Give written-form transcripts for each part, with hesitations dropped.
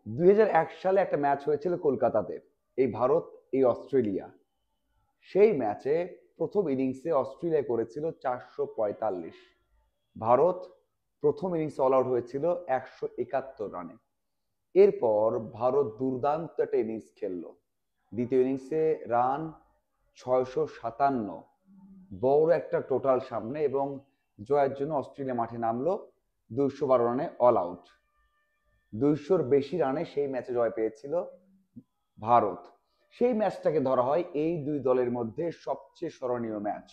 2001 সালে একটা ম্যাচ হয়েছিল কলকাতাতে, এই ভারত এই অস্ট্রেলিয়া। সেই ম্যাচে প্রথম ইনিংসে অস্ট্রেলিয়া করেছিল 445, ভারত প্রথম ইনিংসে অল আউট হয়েছিল 171 রানে। এরপর ভারত দুর্দান্ত একটা ইনিংস খেললো, দ্বিতীয় ইনিংসে রান 657, বড় একটা টোটাল সামনে, এবং জয়ের জন্য অস্ট্রেলিয়া মাঠে নামলো 212 রানে অল আউট। 200-র বেশি রানে সেই ম্যাচে জয় পেয়েছিল ভারত। সেই ম্যাচটাকে ধরা হয় এই দুই দলের মধ্যে সবচেয়ে স্মরণীয় ম্যাচ।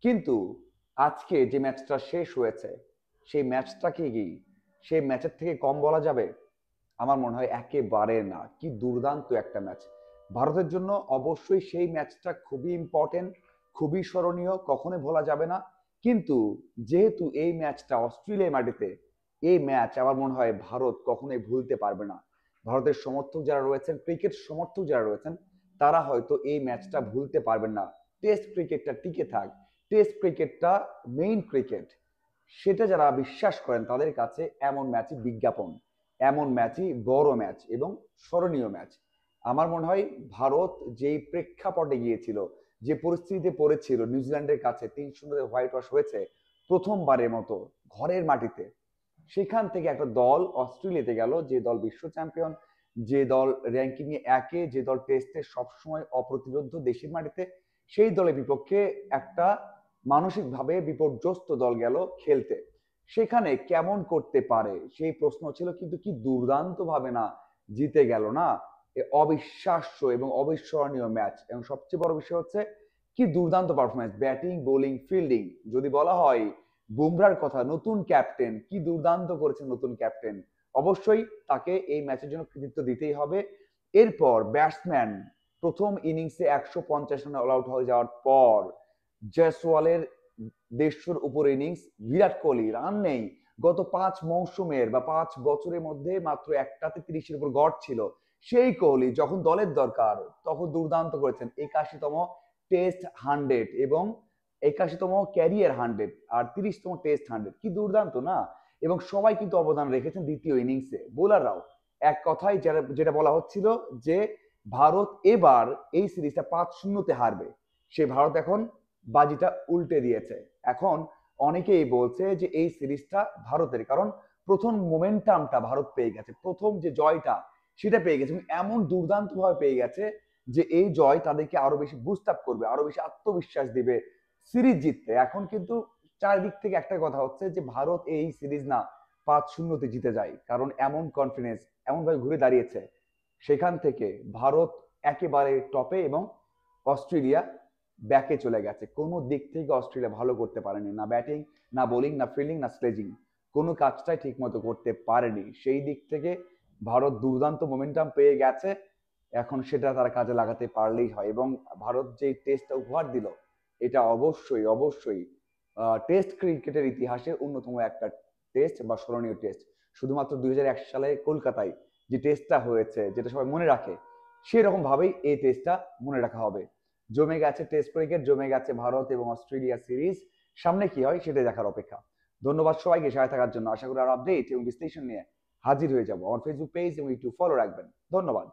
কিন্তু আজকে যে ম্যাচটা শেষ হয়েছে, সেই ম্যাচটাকে কি সেই ম্যাচের থেকে কম বলা যাবে? আমার মনে হয় একেবারে না। কি দুর্দান্ত একটা ম্যাচ ভারতের জন্য। অবশ্যই সেই ম্যাচটা খুবই ইম্পর্টেন্ট, খুবই স্মরণীয়, কখনোই ভোলা যাবে না। কিন্তু যেহেতু এই ম্যাচটা অস্ট্রেলিয়ার মাটিতে, এই ম্যাচ আমার মনে হয় ভারত কখনোই ভুলতে পারবে না। ভারতের সমর্থক যারা রয়েছেন, ক্রিকেট সমর্থক যারা রয়েছেন, তারা হয়তো এই ম্যাচটা ভুলতে পারবেন না। টেস্ট ক্রিকেটটা টিকে থাক, টেস্ট ক্রিকেটটা মেইন ক্রিকেট, সেটা যারা বিশ্বাস করেন তাদের কাছে এমন ম্যাচই বিজ্ঞাপন, এমন ম্যাচই বড় ম্যাচ এবং স্মরণীয় ম্যাচ। আমার মনে হয় ভারত যেই প্রেক্ষাপটে গিয়েছিল, যে পরিস্থিতিতে পড়েছিল, নিউজিল্যান্ডের কাছে 3-0 হোয়াইট ওয়াশ হয়েছে প্রথমবারের মতো ঘরের মাটিতে, সেখান থেকে একটা দল অস্ট্রেলিয়াতে গেল, যে দল বিশ্ব চ্যাম্পিয়ন, যে দল র্যাঙ্কিং এ একে, যে দল টেস্টে সবসময় অপ্রতিরোধ্য দেশের মাটিতে, সেই দলের বিপক্ষে একটা মানসিকভাবে বিপর্যস্ত দল গেল খেলতে। সেখানে কেমন করতে পারে সেই প্রশ্ন ছিল, কিন্তু কি দুর্দান্ত ভাবে না জিতে গেল না। অবিশ্বাস্য এবং অবিস্মরণীয় ম্যাচ, এবং সবচেয়ে বড় বিষয় হচ্ছে কি দুর্দান্ত পারফরমেন্স, ব্যাটিং, বোলিং, ফিল্ডিং। যদি বলা হয় বুমরার কথা, নতুন ক্যাপ্টেন, কি দুর্দান্ত করেছেন নতুন ক্যাপ্টেন, অবশ্যই তাকে এই ম্যাচের জন্য কৃতিত্ব দিতেই হবে। এরপর ব্যাটসম্যান, প্রথম ইনিংসে 150 রানে অল আউট হয়ে যাওয়ার পর জয়সওয়ালের 150-র উপর ইনিংস, বিরাট কোহলি রান নেই, গত 5 মৌসুমের বা 5 বছরের মধ্যে মাত্র একটাতে 30-এর উপর গড় ছিল। সেই কোহলি যখন দলের দরকার তখন দুর্দান্ত করেছেন। 81তম টেস্ট 100 এবং 81তম ক্যারিয়ার 100 আর 30তম টেস্ট 100, কি দুর্দান্ত না। এবং সবাই কিন্তু অবদান রেখেছেন দ্বিতীয় ইনিংসে, বোলাররাও। এক কথায় যেটা বলা হচ্ছিল যে ভারত এবার এই সিরিজটা 5-0-তে হারবে, সে ভারত এখন বাজিটা উল্টে দিয়েছে। এখন অনেকেই বলছে যে এই সিরিজটা ভারতের, কারণ প্রথম মোমেন্টামটা ভারত পেয়ে গেছে, প্রথম যে জয়টা সেটা পেয়ে গেছে, এবং এমন দুর্দান্ত ভাবে পেয়ে গেছে যে এই জয় তাদেরকে আরো বেশি বুস্ট আপ করবে, আরো বেশি আত্মবিশ্বাস দিবে সিরিজ জিততে। এখন কিন্তু চারিদিক থেকে একটা কথা হচ্ছে যে ভারত এই সিরিজ না 5-0-তে জিতে যায়, কারণ এমন কনফিডেন্স, এমন ভাবে ঘুরে দাঁড়িয়েছে। সেখান থেকে ভারত একেবারে টপে, এবং অস্ট্রেলিয়া ব্যাকে চলে গেছে। কোনো দিক থেকে অস্ট্রেলিয়া ভালো করতে পারেনি, না ব্যাটিং, না বোলিং, না ফিল্ডিং, না স্লেজিং, কোনো কাজটাই ঠিক মতো করতে পারেনি। সেই দিক থেকে ভারত দুর্দান্ত মোমেন্টাম পেয়ে গেছে, এখন সেটা তারা কাজে লাগাতে পারলেই হয়। এবং ভারত যে টেস্টটা উপহার দিল, এটা অবশ্যই অবশ্যই টেস্ট ক্রিকেটের ইতিহাসে অন্যতম একটা টেস্ট বা স্মরণীয় টেস্ট। শুধুমাত্র 2001 সালে কলকাতায় যে টেস্টটা হয়েছে, যেটা সবাই মনে রাখে, সেরকম ভাবেই এই টেস্টটা মনে রাখা হবে। জমে গেছে টেস্ট ক্রিকেট, জমে গেছে ভারত এবং অস্ট্রেলিয়া সিরিজ। সামনে কি হয় সেটা দেখার অপেক্ষা। ধন্যবাদ সবাইকে সাথে থাকার জন্য। আশা করি আর আপডেট এবং বিশ্লেষণ নিয়ে হাজির হয়ে যাব। আমার ফেসবুক পেজ এবং ইউটিউব ফলো রাখবেন। ধন্যবাদ।